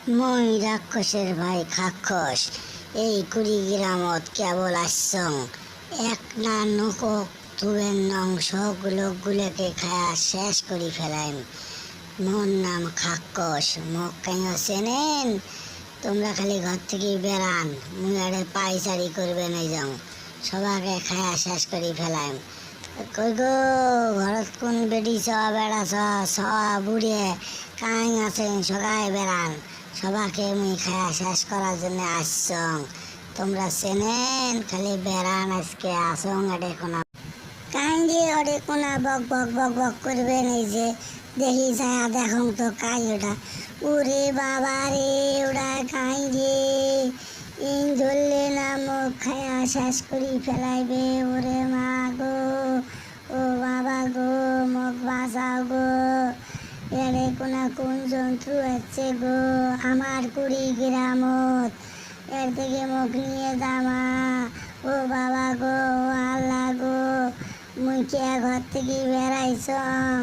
মই রাক্ষসের ভাই খাক্ষস, এই কুড়িগ্রামত কেবল আসছং। এক না নকক তুবেন নং সব লোকগুলোকে খায়া শেষ করি ফেলাইম। মোর নাম খাক্ষস, মোক কেন চেনেন? তোমরা খালি ঘর থেকে বেড়ান, মুই আরে পাইচারি করবে নাই যাও, সবাকে খায়া শেষ করি ফেলাইম। কই গো, ঘরত কোন বেটি ছ বেড়া ছ বুড়ে কাং আছেন, সবাই বেড়ান, সবাকে মুই খায়া শেষ করার জন্য আসছং। তোমরা চেনেন? খালি বেড়ান, আজকে আসং এটে কোনা কাই যে ওরে কোনা বক বক বক বক করবেন। এই যে দেখি ছায়া দেখুন তো কাই ওটা, ওরে বাবা রে, ওরা কাই রে, ইন ধরলে না মুখ খায়া শেষ করি ফেলাইবে। ওরে মা গো, ও বাবা গো, মুখ বাঁচাও গো, এরে কোনা কোন জন্তু হচ্ছে গো আমার কুড়িগ্রামত, এর থেকে মুখ নিয়ে যামা। ও বাবা গো, আল্লাহ গো, মুই কে ঘর থেকে বেড়াইছং,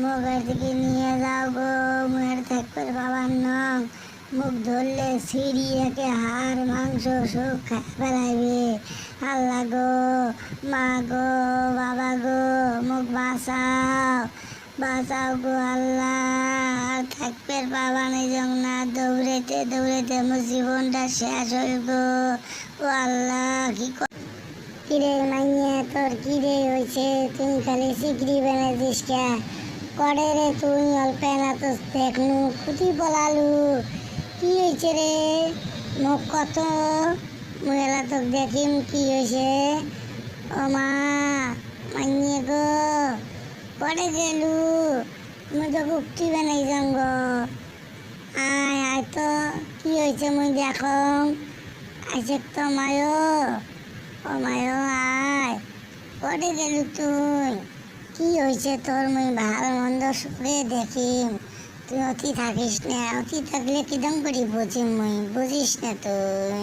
মুখ এর থেকে নিয়ে যাও গো, মুয়ের থাকবে বাবার নং, মুখ ধরলে সিঁড়ি একে হাড় মাংস সব খাই ফেলাইবে। আল্লাহ গো, মা গো, বাবা গো, মুখ বাঁচাও, বাঁচাও গো আল্লাহ, আর থাকবে বাবা নিজং না, দৌড়েতে দৌড়েতে মোর জীবনটা শেষ হইল গো। ও আল্লাহ, কি কিরে মাইয়া, তোর কিরে হয়েছে? তুই খালি সিকড়ি বেনাছিস কে করে রে? তুই অল্প না তো দেখনু খুঁটি বলালু, কি হয়েছে রে? মুখ কত মহিলা তোক দেখিম, কি হয়েছে? ও মা, মাইয়ে গো, করে গেলু, মুই তো কুকটি বানাই যাম গো। আয় আয় তো, কি হয়েছে মুই দেখো, আইসে তো মায়ো, ও মায়ো আয়, করে গেলু তুই, কি হয়েছে তোর? মুই ভালো মন্দ সুখে দেখিম, তুই অতি থাকিস না, অতি থাকলে কিদম করি বুঝিম, মুই বুঝিস না তুই।